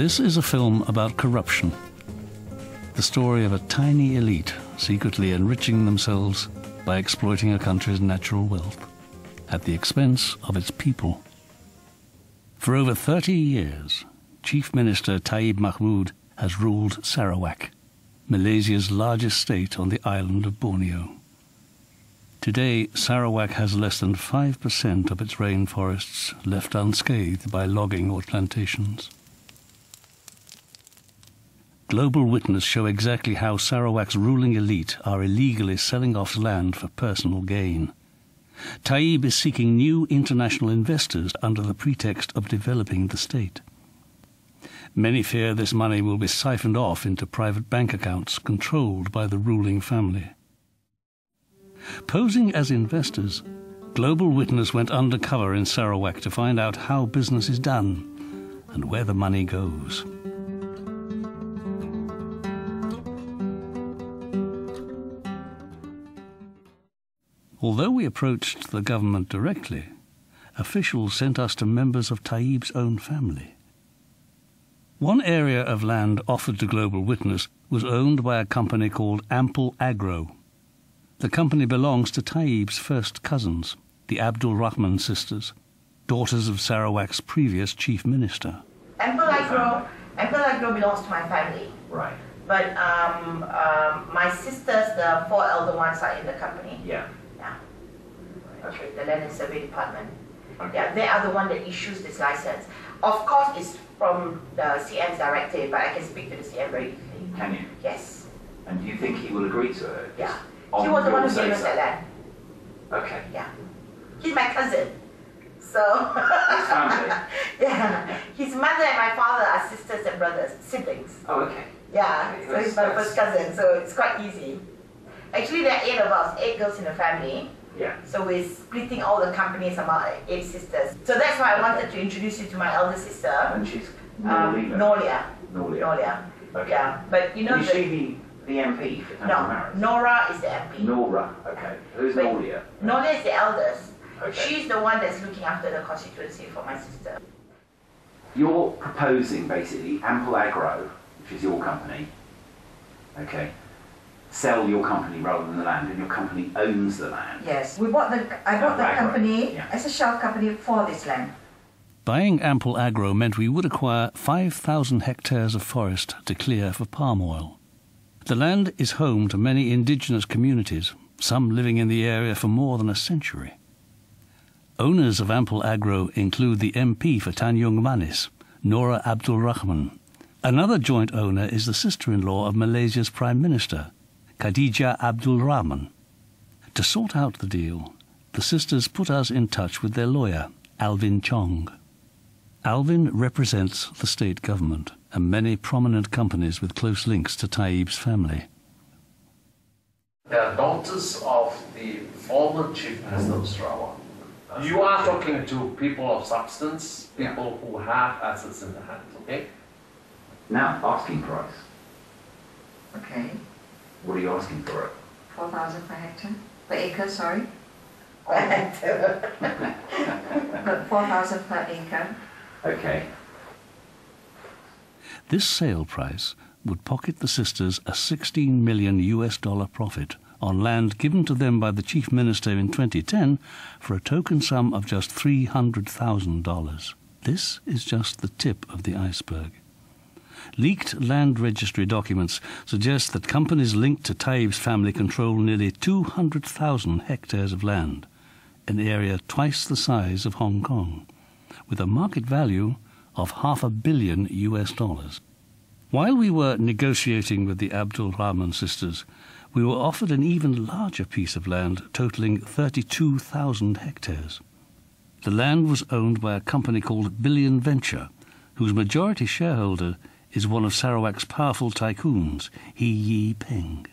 This is a film about corruption. The story of a tiny elite secretly enriching themselves by exploiting a country's natural wealth at the expense of its people. For over 30 years, Chief Minister泰益玛目has ruled Sarawak, Malaysia's largest state on the island of Borneo. Today, Sarawak has less than 5% of its rainforests left unscathed by logging or plantations. Global Witness show exactly how Sarawak's ruling elite are illegally selling off land for personal gain. Taib is seeking new international investors under the pretext of developing the state. Many fear this money will be siphoned off into private bank accounts controlled by the ruling family. Posing as investors, Global Witness went undercover in Sarawak to find out how business is done and where the money goes. Although we approached the government directly, officials sent us to members of Taib's own family. One area of land offered to Global Witness was owned by a company called Ample Agro. The company belongs to Taib's first cousins, the Abdul Rahman sisters, daughters of Sarawak's previous chief minister. Ample Agro belongs to my family. Right. But my sisters, the 4 elder ones, are in the company. Yeah. Yeah. Okay. The Land and Survey Department. Okay. Yeah, they are the one that issues this license. Of course, it's from the CM's directive, but I can speak to the CM very easily. Can you? Yes. And do you think he will agree to it? Yeah. He was the one who gave us that land. Okay. Yeah. He's my cousin. So. His family? Yeah. His mother and my father are sisters and brothers, siblings. Oh, okay. Yeah. Okay, So he's my first cousin, so it's quite easy. Actually, there are 8 of us, 8 girls in the family. Yeah. So we're splitting all the companies among 8 sisters. So that's why I wanted to introduce you to my elder sister. And she's Nolia. Nolia. Okay. Yeah. But you know is she the MP for Tanjung Maris? Nora is the MP. Nora, okay. Who's Nolia? Nolia is the eldest. Okay. She's the one that's looking after the constituency for my sister. You're proposing basically Ample Agro, which is your company, okay, sell your company rather than the land, and your company owns the land. Yes, I bought the company as a shell company for this land. Buying Ample Agro meant we would acquire 5,000 hectares of forest to clear for palm oil. The land is home to many indigenous communities, some living in the area for more than a century. Owners of Ample Agro include the MP for Tanjung Manis, Nora Abdul Rahman. Another joint owner is the sister-in-law of Malaysia's Prime Minister, Khadijah Abdul Rahman. To sort out the deal, the sisters put us in touch with their lawyer, Alvin Chong. Alvin represents the state government and many prominent companies with close links to Taib's family. They are daughters of the former Chief Minister of Sarawak. You are talking to people of substance, people who have assets in their hands, okay? Now, asking price. Okay. What are you asking for it? 4,000 per hectare? Per acre, sorry. Per hectare. 4,000 per acre. Okay. This sale price would pocket the sisters a $16 million profit on land given to them by the Chief Minister in 2010 for a token sum of just $300,000. This is just the tip of the iceberg. Leaked land registry documents suggest that companies linked to Taib's family control nearly 200,000 hectares of land, an area twice the size of Hong Kong, with a market value of $500 million. While we were negotiating with the Abdul Rahman sisters, we were offered an even larger piece of land totaling 32,000 hectares. The land was owned by a company called Billion Venture, whose majority shareholder is one of Sarawak's powerful tycoons, He Yi Peng.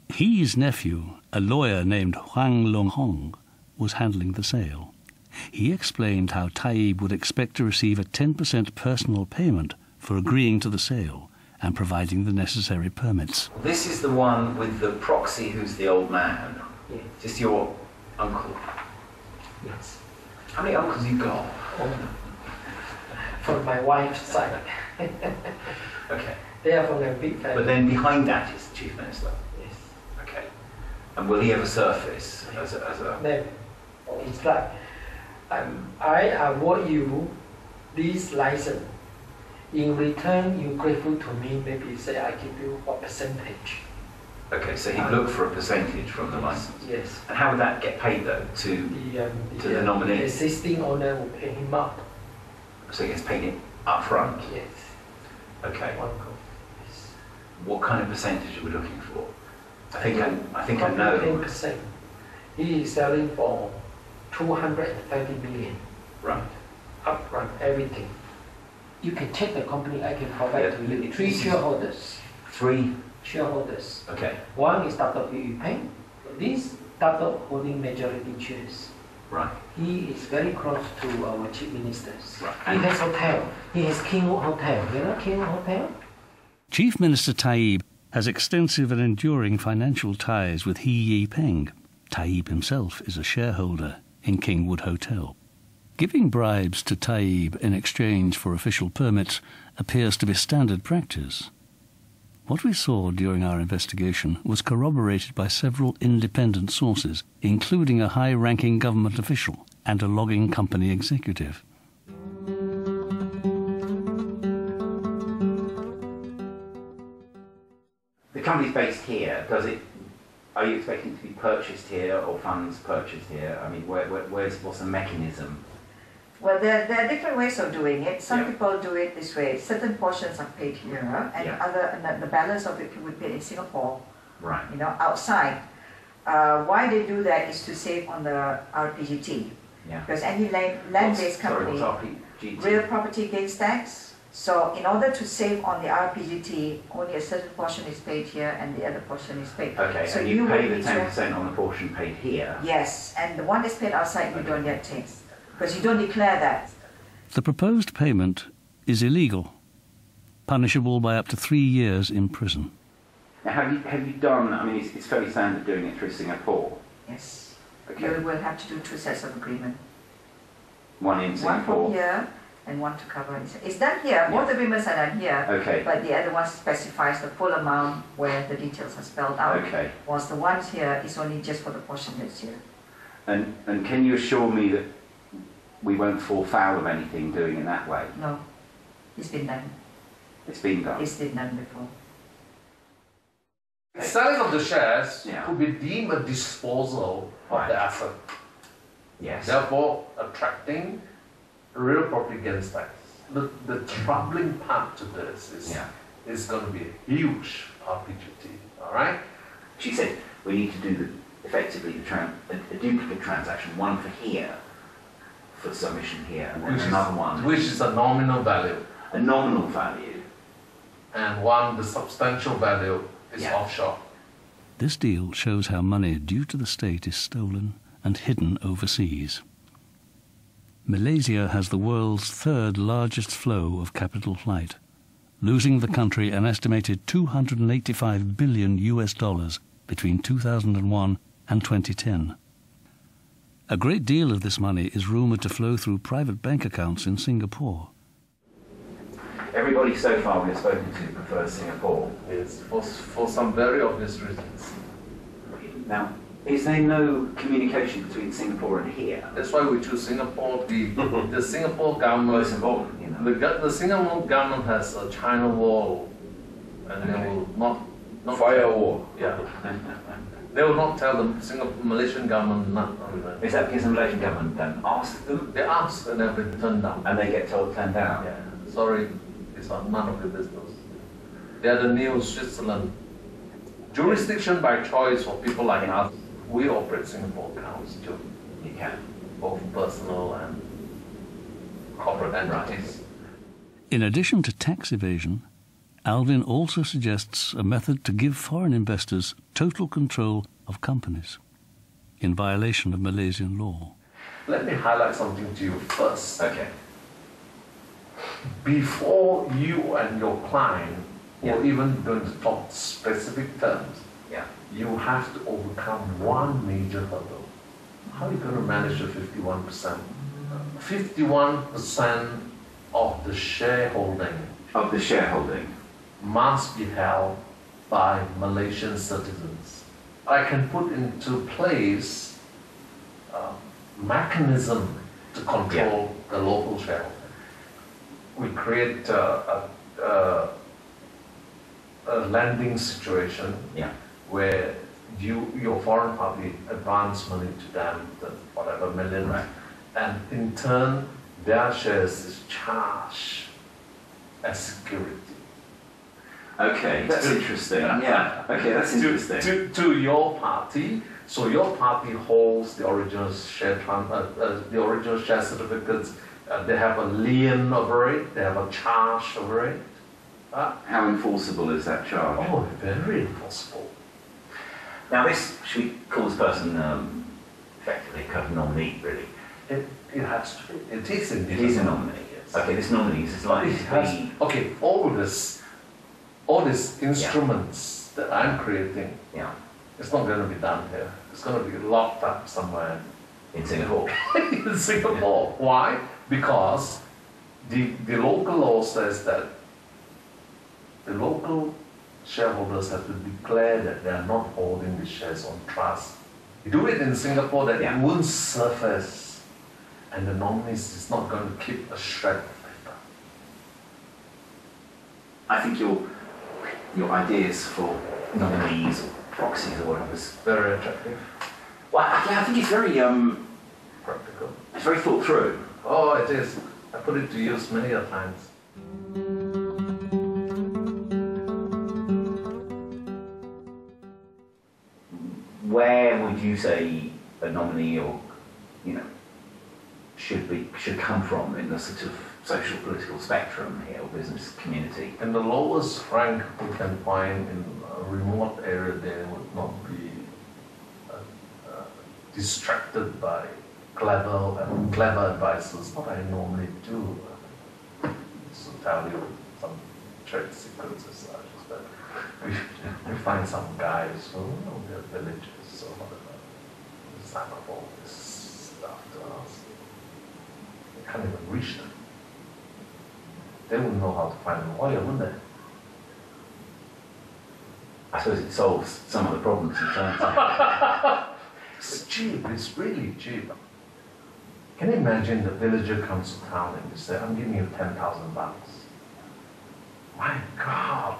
He's nephew, a lawyer named Huang Long Hong, was handling the sale. He explained how Taib would expect to receive a 10% personal payment for agreeing to the sale and providing the necessary permits. This is the one with the proxy who's the old man. Yes. Just your uncle. Yes. How many uncles you got? from my wife's side. Okay. They are from a big family. But then behind that is the Chief Minister. Yes. Okay. And will he ever surface as a... Never. It's like, I award you this license. In return, you're grateful to me, maybe say I give you what percentage. Okay, so he'd look for a percentage from the license. Yes. And how would that get paid though to the nominee? The existing owner will pay him up. So he gets paid up front? Yes. Okay. One go. Yes. What kind of percentage are we looking for? I think I know. 10%. He is selling for 230 million. Right. Upfront, everything. You can check the company, I can provide to you. 3 shareholders. 3? Shareholders. Okay. One is Dr. Peng. This Dr. holding majority shares. Right. He is very close to our chief ministers. Right. He has hotel. He has Kingwood Hotel. You know Kingwood Hotel? Chief Minister Taib has extensive and enduring financial ties with He Yipeng. Taib himself is a shareholder in Kingwood Hotel. Giving bribes to Taib in exchange for official permits appears to be standard practice. What we saw during our investigation was corroborated by several independent sources, including a high-ranking government official and a logging company executive. The company's based here. Are you expecting it to be purchased here or funds purchased here? I mean, what's the mechanism? Well, there are different ways of doing it. Some Yeah. people do it this way. Certain portions are paid here, and the balance of it would be paid in Singapore, Right. outside. Why they do that is to save on the RPGT. Yeah. Because any land-based company, Sorry, what's RPGT? real property gains tax. So in order to save on the RPGT, only a certain portion is paid here and the other portion is paid. Okay, so and you pay would the be 10% on the portion paid here? Yes, and the one that's paid outside, you don't get tax. Because you don't declare that. The proposed payment is illegal, punishable by up to 3 years in prison. Now, have you done, I mean, it's fairly standard doing it through Singapore. Yes. Okay. You will have to do 2 sets of agreement. One in One Singapore. from here and one to cover. It's done here. Both agreements are done here. Okay. But the other one specifies the full amount where the details are spelled out. Okay. Whilst the ones here is only just for the portion that's here. And can you assure me that we won't fall foul of anything doing it that way? No. It's been done. It's been done. It's been done before. Selling of the shares Yeah. could be deemed a disposal of Right. the asset, Yes. therefore attracting real property gains tax. The troubling part to this is Yeah. it's going to be a huge RPGT, all right? She said we need to do effectively a duplicate transaction, one for here, for submission here, and then another one. Which is a nominal value, A nominal value. and one, the substantial value, is Yeah. offshore. This deal shows how money due to the state is stolen and hidden overseas. Malaysia has the world's 3rd largest flow of capital flight, losing the country an estimated $285 billion between 2001 and 2010. A great deal of this money is rumoured to flow through private bank accounts in Singapore. Everybody so far we've spoken to prefers Singapore. Yes, for some very obvious reasons. Now, is there no communication between Singapore and here? That's why we choose Singapore. The Singapore government, Most important, you know. the Singapore government has a China wall, and they will not Firewall. Yeah. They will not tell the Malaysian government not. Is that because the Malaysian government don't ask them They ask and they've been turned down. and they get told turned down? Yeah. Sorry, it's none of your business. They are the new Switzerland. Jurisdiction by choice for people like us. We operate Singapore accounts too, You can. both personal and corporate entities. In addition to tax evasion, Alvin also suggests a method to give foreign investors total control of companies, in violation of Malaysian law. Let me highlight something to you first. Okay. Before you and your client Yeah. or even going to talk specific terms, Yeah. you have to overcome one major hurdle. How are you going to manage the 51%? 51% of the shareholding must be held by Malaysian citizens. I can put into place a mechanism to control the local shareholding. We create a lending situation where your foreign party advance money to them, whatever million, and in turn their shares is charged as security. Okay, that's interesting. Yeah. Okay, that's interesting. To your party, so your party holds the original share certificates. They have a lien over it. They have a charge over it. How enforceable is that charge? Oh, very enforceable. Now, should we call this person effectively a kind of nominee, really? It has to be. It is indeed. It is a nominee. Yes. Okay, this nominee is likely to be. Okay, all these instruments that I'm creating. It's not going to be done here. It's going to be locked up somewhere in Singapore. In Singapore. Why? Because the local law says that the local shareholders have to declare that they are not holding the shares on trust. You do it in Singapore, that it won't surface, and the nominees is not going to keep a shred of paper. I think your ideas for nominees or proxies or whatever is very attractive. Well, I think it's very practical. It's very thought through. Oh, it is. I put it to use many a times. Where would you say a nominee or should come from in the sort of social political spectrum here or business community? In the lowest rank we can find in a remote area, they would not be distracted by clever advices. What I normally do is to tell you some trade secrets as such, is that we find some guys who they're villages or whatever, sign up all this stuff to us. We can't even reach them. They wouldn't know how to find a lawyer, wouldn't they? I suppose it solves some of the problems in terms of It's cheap, it's really cheap. Can you imagine the villager comes to town and you say, I'm giving you 10,000 bucks. My God.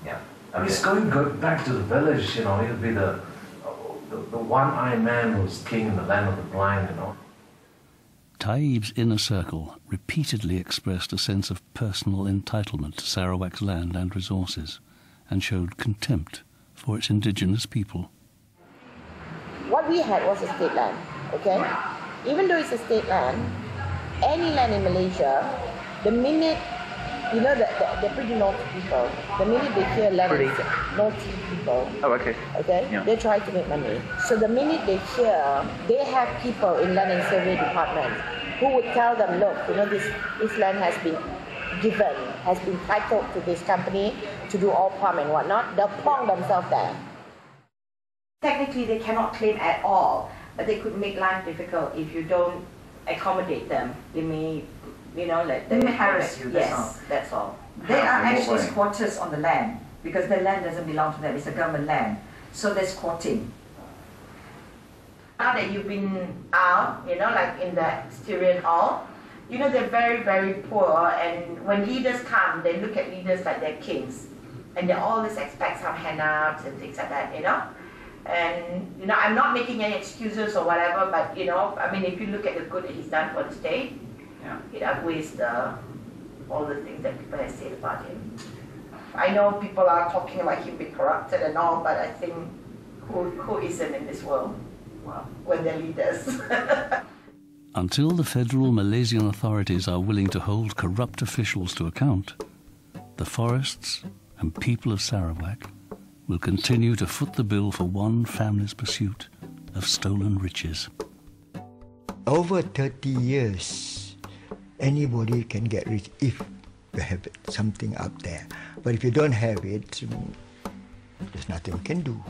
Yeah. Okay. He's going back to the village, he'll be the one-eyed man who's king in the land of the blind, Taib's inner circle repeatedly expressed a sense of personal entitlement to Sarawak's land and resources, and showed contempt for its indigenous people. What we had was a state land, okay? Even though it's a state land, any land in Malaysia, the minute, they're pretty naughty people. The minute they hear land, naughty people. Oh, okay. Okay? Yeah. They try to make money. So the minute they hear, they have people in land and survey department who would tell them, look, this land has been given, has been titled to this company to do all palm and whatnot. They'll plonk themselves there. Technically, they cannot claim at all, but they could make life difficult if you don't accommodate them. They may, they may harass you. That's all. They are actually squatters on the land because the land doesn't belong to them. It's a government land, so they're squatting. Now that you've been out, like in the Styrian Hall, they're very, very poor, and when leaders come, they look at leaders like they're kings, and they always expect some handouts and things like that, And, I'm not making any excuses or whatever, but, if you look at the good that he's done for the state, it outweighs all the things that people have said about him. I know people are talking about him being corrupted and all, but I think who isn't in this world? Well, when they're leaders. Until the federal Malaysian authorities are willing to hold corrupt officials to account, the forests and people of Sarawak will continue to foot the bill for one family's pursuit of stolen riches. Over 30 years, anybody can get rich if you have something up there. But if you don't have it, there's nothing you can do.